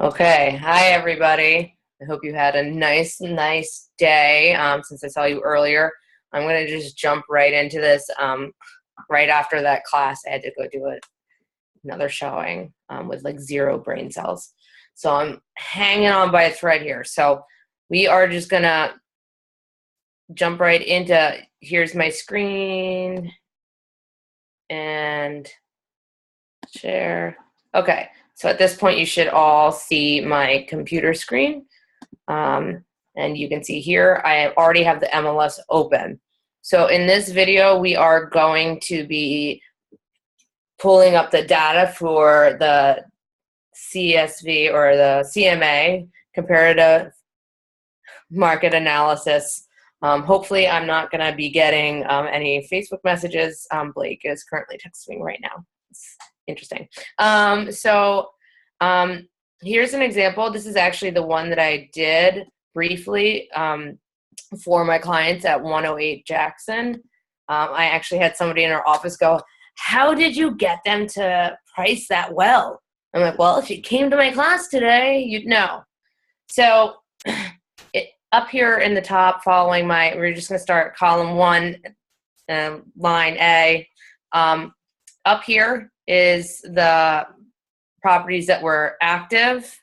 Okay, hi everybody. I hope you had a nice day. Since I saw you earlier, I'm gonna just jump right into this. Right after that class, I had to go do another showing with like zero brain cells. So I'm hanging on by a thread here. So we are just gonna jump right into, here's my screen and share. Okay, so at this point you should all see my computer screen. And you can see here, I already have the MLS open. So in this video, we are going to be pulling up the data for the CSV or the CMA, comparative market analysis. Hopefully I'm not going to be getting any Facebook messages. Blake is currently texting right now. It's interesting. Here's an example. This is actually the one that I did briefly for my clients at 108 Jackson. I actually had somebody in our office go, "How did you get them to price that well?" I'm like, "Well, if you came to my class today, you'd know." So up here in the top, following we're just going to start column 1, line A. Up here is the properties that were active.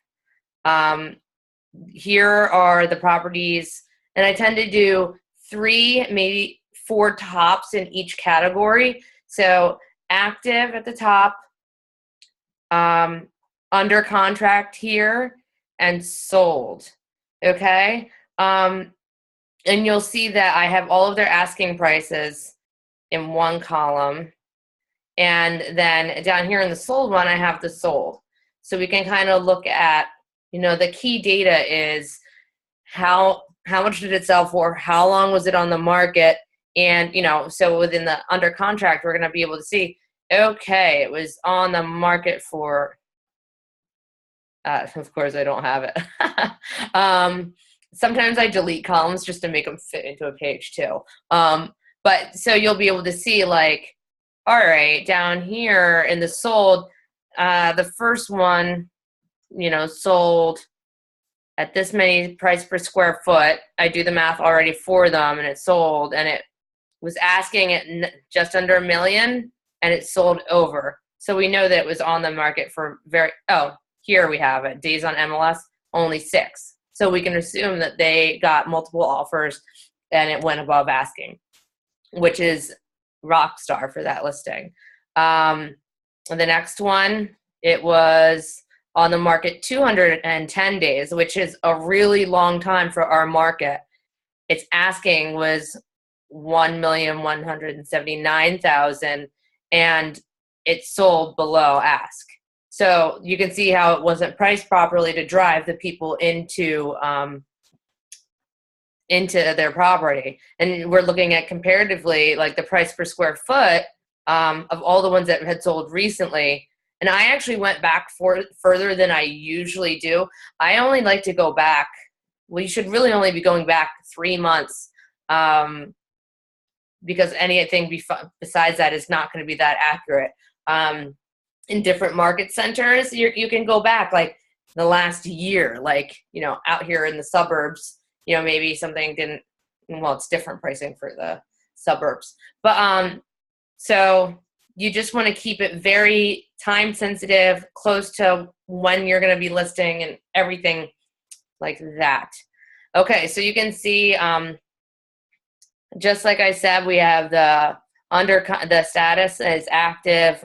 Here are the properties, and I tend to do 3, maybe 4 tops in each category. So active at the top, under contract here, and sold. Okay? And you'll see that I have all of their asking prices in one column. And then down here in the sold one, I have the sold. So we can kind of look at, the key data is how much did it sell for, how long was it on the market, and, so within the under contract, we're going to be able to see, okay, it was on the market for, of course, I don't have it. Sometimes I delete columns just to make them fit into a page too. But so you'll be able to see, like, all right, down here in the sold, the first one, sold at this many price per square foot. I do the math already for them, and it sold, and it was asking it just under $1 million, and it sold over. So we know that it was on the market for here we have it, days on MLS, only 6. So we can assume that they got multiple offers and it went above asking, which is rock star for that listing. The next one, it was on the market 210 days, which is a really long time for our market. Its asking was $1,179,000, and it sold below ask. So you can see how it wasn't priced properly to drive the people into their property. And we're looking at comparatively, like the price per square foot of all the ones that had sold recently. And I actually went back further than I usually do. I only like to go back. Well, you should really only be going back 3 months because anything besides that is not going to be that accurate. In different market centers, you can go back like the last year, like, out here in the suburbs, maybe something didn't, well, it's different pricing for the suburbs. But so you just want to keep it very time sensitive, close to when you're going to be listing and everything like that. Okay, so you can see, just like I said, we have the status is active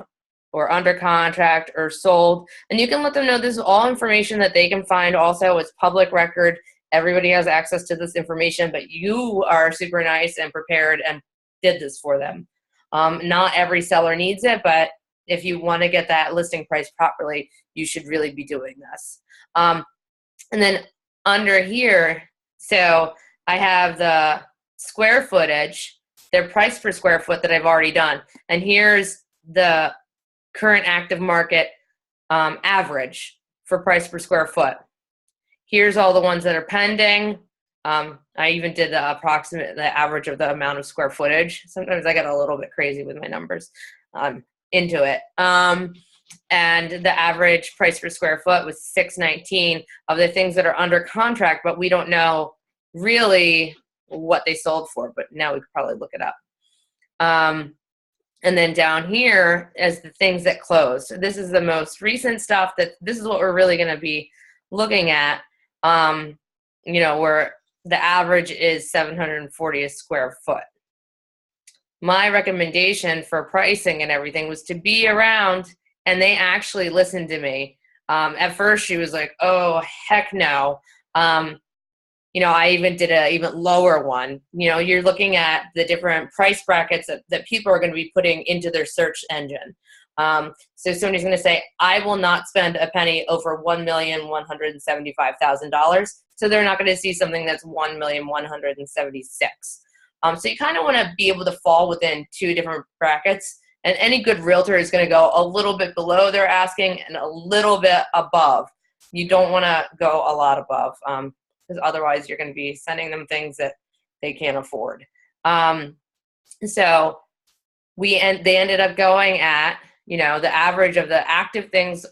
or under contract or sold. And you can let them know this is all information that they can find. Also, it's public record. Everybody has access to this information, but you are super nice and prepared and did this for them. Not every seller needs it, but if you want to get that listing price properly, you should really be doing this. And then under here, so I have the square footage, their price per square foot that I've already done. And here's the current active market average for price per square foot. Here's all the ones that are pending. I even did the average of the amount of square footage. Sometimes I get a little bit crazy with my numbers into it. and the average price per square foot was $619 of the things that are under contract, but we don't know really what they sold for, but now we could probably look it up. And then down here is the things that closed. This is the most recent stuff this is what we're really going to be looking at, where the average is $740 a square foot. My recommendation for pricing and everything was to be around, and they actually listened to me. At first she was like, oh, heck no. I even did a even lower one. You're looking at the different price brackets that people are going to be putting into their search engine. So somebody's going to say, I will not spend a penny over $1,175,000. So they're not going to see something that's $1,176,000. So you kind of want to be able to fall within two different brackets. And any good realtor is going to go a little bit below their asking and a little bit above. You don't want to go a lot above, because otherwise you're going to be sending them things that they can't afford. So they ended up going at, the average of the active things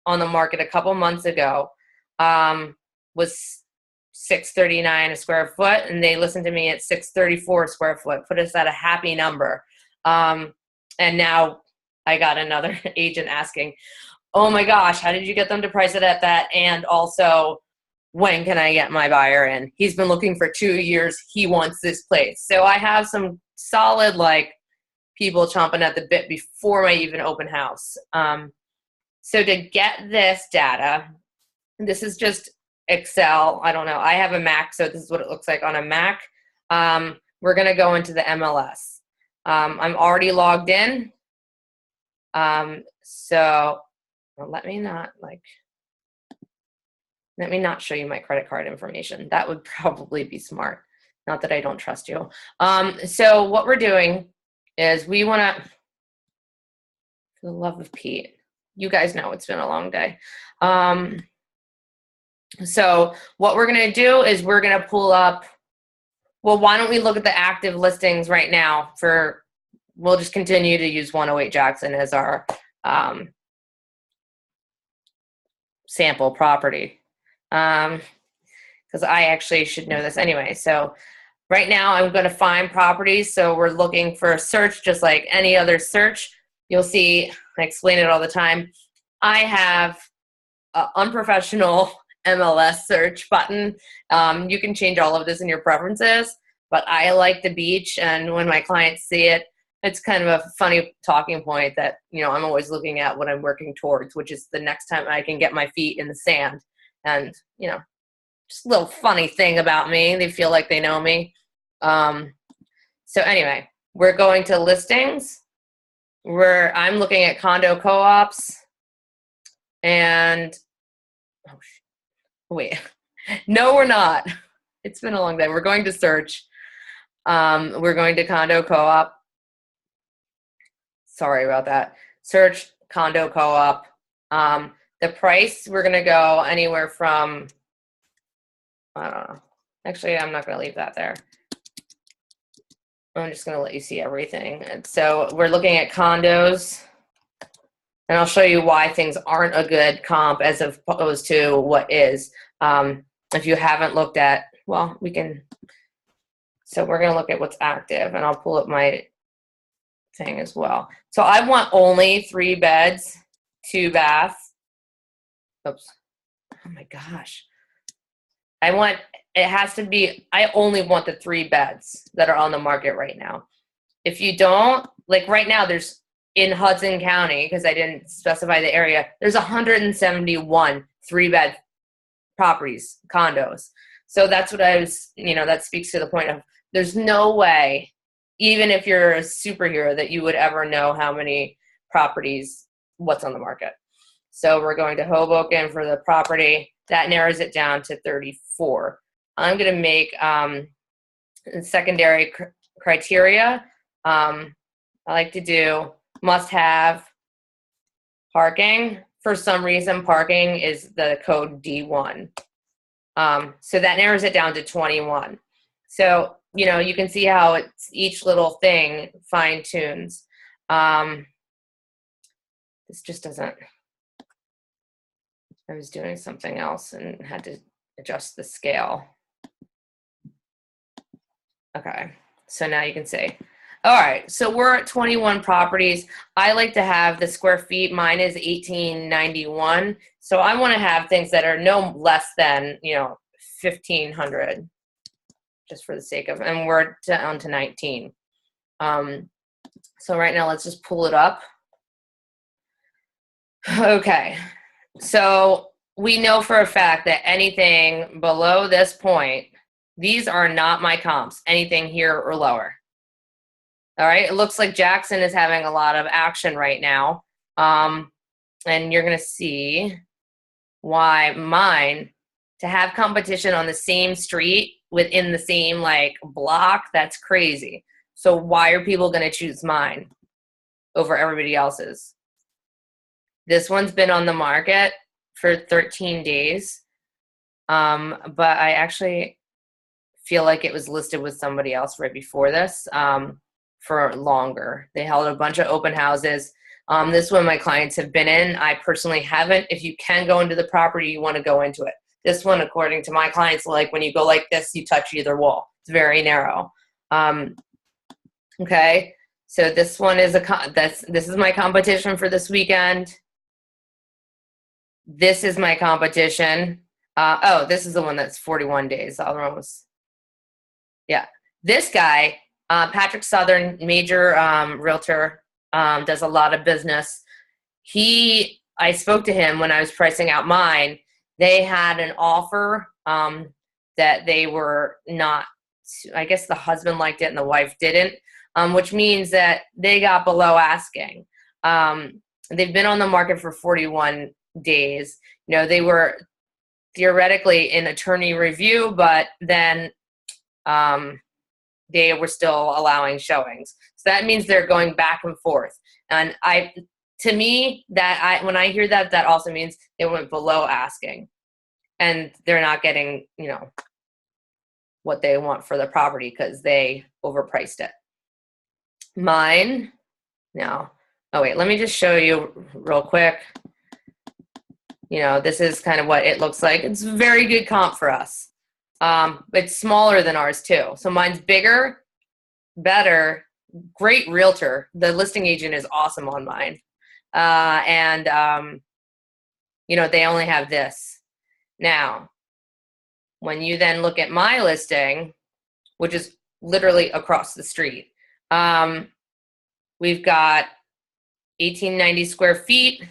on the market a couple months ago was $639 a square foot, and they listened to me at $634 a square foot, put us at a happy number. And now I got another agent asking, oh my gosh, how did you get them to price it at that? And also, when can I get my buyer in? He's been looking for 2 years. He wants this place. So I have some solid people chomping at the bit before my even open house. So to get this data, this is just Excel. I don't know. I have a Mac, so this is what it looks like on a Mac. We're going to go into the MLS. I'm already logged in. So let me not show you my credit card information. That would probably be smart. Not that I don't trust you. So what we're doing is we want to, for the love of Pete, you guys know it's been a long day. So what we're going to do is we're going to pull up, well, why don't we look at the active listings right now we'll just continue to use 108 Jackson as our sample property. Because I actually should know this anyway. So right now I'm going to find properties. So we're looking for a search just like any other search. You'll see, I explain it all the time. I have an unprofessional MLS search button. You can change all of this in your preferences, but I like the beach. And when my clients see it, it's kind of a funny talking point that, I'm always looking at what I'm working towards, which is the next time I can get my feet in the sand. And, just a little funny thing about me. They feel like they know me. So anyway, we're going to listings where I'm looking at condo co-ops and, wait, no, we're not. It's been a long day. We're going to search. We're going to condo co-op. Sorry about that. Search condo co-op. The price, we're going to go anywhere from, I don't know. Actually, I'm not going to leave that there. I'm just going to let you see everything. And so we're looking at condos, and I'll show you why things aren't a good comp as opposed to what is. If you haven't looked at, well, we can. So we're going to look at what's active, and I'll pull up my thing as well. So I want only 3 beds, 2 baths. Oops. Oh my gosh. I only want the 3 beds that are on the market right now. If you don't, like right now there's in Hudson County, because I didn't specify the area, there's 171 3-bed properties, condos. So that's what I was, that speaks to the point of there's no way, even if you're a superhero, that you would ever know how many properties, what's on the market. So we're going to Hoboken for the property. That narrows it down to 34. I'm going to make secondary criteria. I like to do must-have parking. For some reason, parking is the code D1. So that narrows it down to 21. So, you can see how it's each little thing fine-tunes. This just doesn't, I was doing something else and had to adjust the scale. Okay, so now you can see. All right, so we're at 21 properties. I like to have the square feet. Mine is 1891. So I want to have things that are no less than, 1,500, just for the sake of, and we're down to 19. So right now, let's just pull it up. Okay, so we know for a fact that anything below this point, these are not my comps, anything here or lower. All right, it looks like Jackson is having a lot of action right now. And you're gonna see why mine, to have competition on the same street within the same block, that's crazy. So why are people gonna choose mine over everybody else's? This one's been on the market for 13 days. But I actually feel like it was listed with somebody else right before this. For longer. They held a bunch of open houses. This one my clients have been in. I personally haven't. If you can go into the property, you want to go into it. This one, according to my clients, when you go like this, you touch either wall. It's very narrow. Okay, so this one is this is my competition for this weekend. This is my competition. Oh, this is the one that's 41 days. The other one was, yeah. This guy, Patrick Southern, major realtor, does a lot of business. I spoke to him when I was pricing out mine. They had an offer that they were not, I guess the husband liked it and the wife didn't, which means that they got below asking. They've been on the market for 41 days. They were theoretically in attorney review, but then they were still allowing showings. So that means they're going back and forth. And when I hear that, that also means they went below asking and they're not getting, what they want for the property because they overpriced it. Mine, no. Oh wait, let me just show you real quick. This is kind of what it looks like. It's a very good comp for us. It's smaller than ours too. So mine's bigger, better, great realtor. The listing agent is awesome on mine. They only have this. Now, when you then look at my listing, which is literally across the street, we've got 1890 square feet.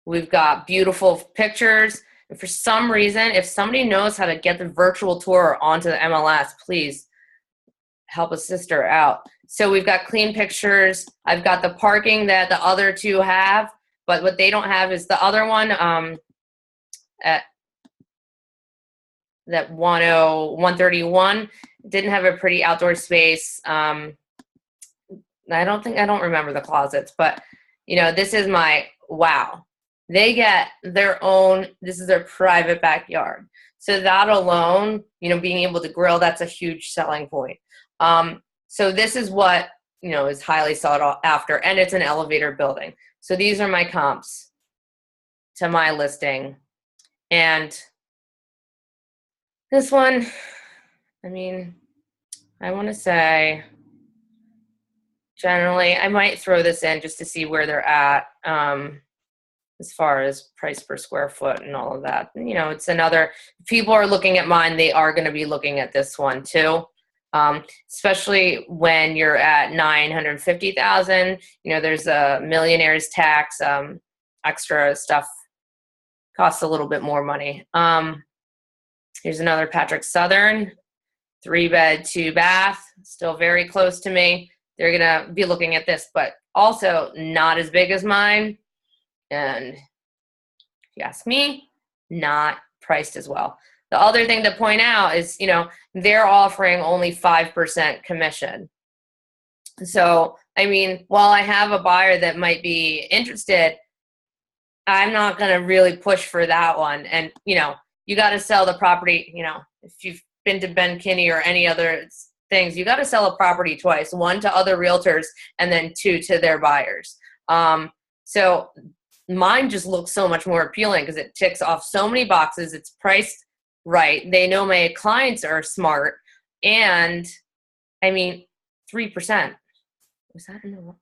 We've got beautiful pictures. And for some reason, if somebody knows how to get the virtual tour onto the MLS, please help a sister out. So we've got clean pictures. I've got the parking that the other two have, but what they don't have is the other one at that 131 didn't have a pretty outdoor space. I don't remember the closets, but this is my wow. They get their own, this is their private backyard. So that alone, being able to grill, that's a huge selling point. So this is what, is highly sought after, and it's an elevator building. So these are my comps to my listing. And this one, I want to say, generally, I might throw this in just to see where they're at. As far as price per square foot and all of that. It's another, if people are looking at mine, they are going to be looking at this one too. Especially when you're at 950,000, there's a millionaire's tax, extra stuff costs a little bit more money. Here's another Patrick Southern, 3-bed, 2-bath, still very close to me. They're going to be looking at this, but also not as big as mine. And if you ask me, not priced as well. The other thing to point out is, they're offering only 5% commission. So, while I have a buyer that might be interested, I'm not going to really push for that one. And, you got to sell the property, if you've been to Ben Kinney or any other things, you got to sell a property twice, one to other realtors and then two to their buyers. So mine just looks so much more appealing because it ticks off so many boxes. It's priced right. They know my clients are smart. And I mean, 3%. Was that in the,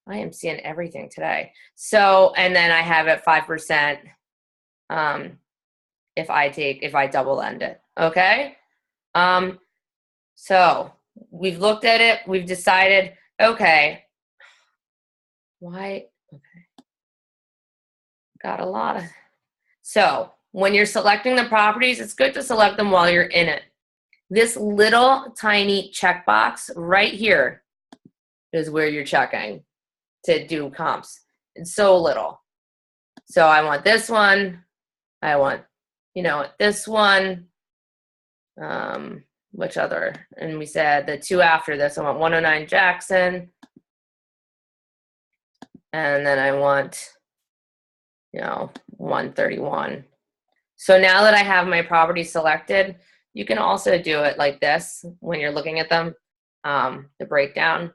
I am seeing everything today. So, and then I have it 5%. If I double end it. Okay. So we've looked at it. We've decided, okay, why? Okay. Got a lot of, so when you're selecting the properties, it's good to select them while you're in it. This little tiny checkbox right here is where you're checking to do comps. It's so little. So I want this one. I want, this one. Which other? And we said the two after this. I want 109 Jackson. And then I want, 131. So now that I have my property selected, you can also do it like this when you're looking at them, the breakdown,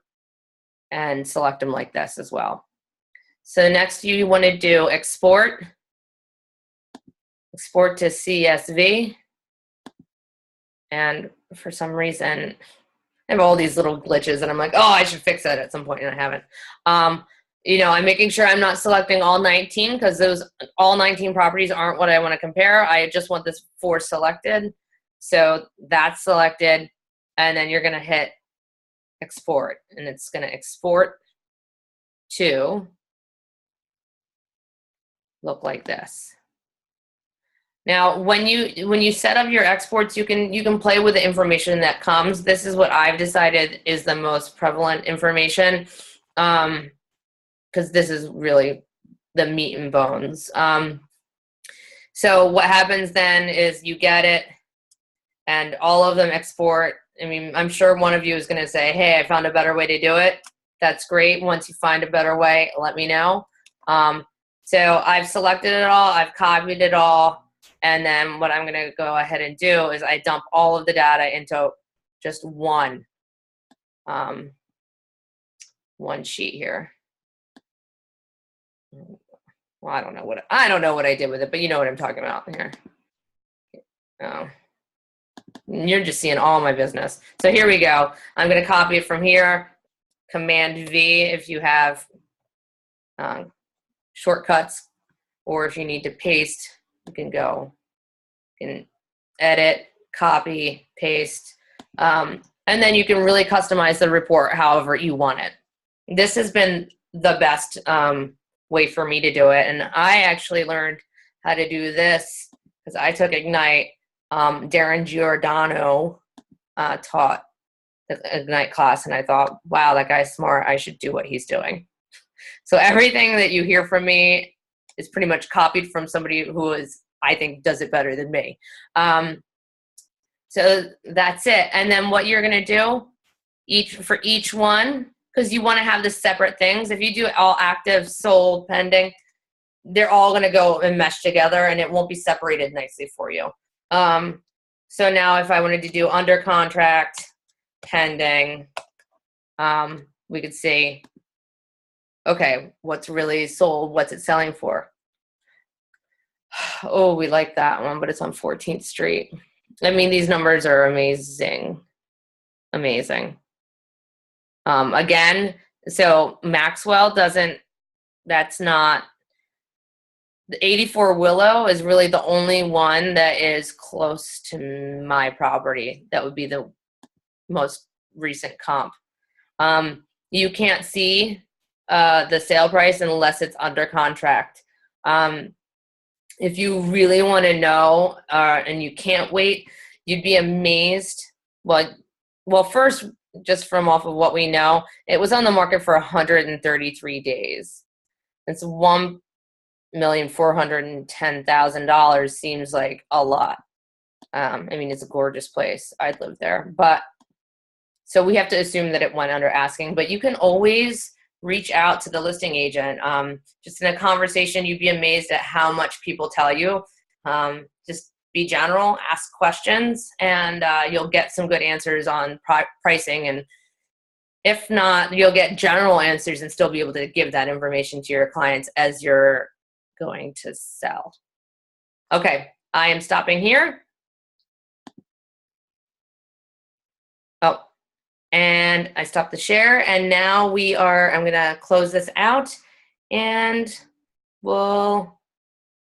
and select them like this as well. So next you want to do export to CSV. And for some reason, I have all these little glitches and I'm like, oh, I should fix that at some point, and I haven't. I'm making sure I'm not selecting all 19 because those all 19 properties aren't what I want to compare. I just want this 4 selected. So that's selected, and then you're going to hit export, and it's going to export to look like this. Now, when you set up your exports, you can play with the information that comes. This is what I've decided is the most prevalent information, because this is really the meat and bones. So what happens then is you get it, and all of them export. I mean, I'm sure one of you is going to say, hey, I found a better way to do it. That's great. Once you find a better way, let me know. So I've selected it all. I've copied it all. And then what I'm going to go ahead and do is I dump all of the data into just one sheet here. Well, I don't know what I did with it, but you know what I'm talking about here. Oh, you're just seeing all my business. So here we go. I'm going to copy it from here. Command V if you have shortcuts, or if you need to paste, you can go and edit, copy, paste, and then you can really customize the report however you want it. This has been the best way for me to do it, and I actually learned how to do this because I took Ignite. Darren Giordano taught the Ignite class, and I thought, wow, that guy's smart. I should do what he's doing. So everything that you hear from me is pretty much copied from somebody who I think does it better than me. So that's it. And then what you're going to do for each one, because you want to have the separate things. If you do all active, sold, pending, they're all going to go and mesh together, and it won't be separated nicely for you. So now if I wanted to do under contract, pending, we could see, okay, what's really sold? What's it selling for? Oh, we like that one, but it's on 14th Street. I mean, these numbers are amazing. Amazing. Again, so Maxwell that's not, the 84 Willow is really the only one that is close to my property. That would be the most recent comp. You can't see the sale price unless it's under contract. If you really want to know and you can't wait, you'd be amazed. Well, first, just from off of what we know, it was on the market for 133 days. It's $1,410,000 seems like a lot. I mean, it's a gorgeous place. I'd live there. But so we have to assume that it went under asking. But you can always reach out to the listing agent. Just in a conversation, you'd be amazed at how much people tell you. Just be general, ask questions, and you'll get some good answers on pricing. And If not, you'll get general answers and still be able to give that information to your clients as you're going to sell. Okay, I am stopping here. Oh, and I stopped the share, and now I'm gonna close this out, and we'll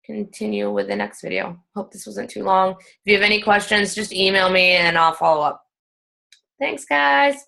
continue with the next video. Hope this wasn't too long. If you have any questions, just email me and I'll follow up. Thanks, guys.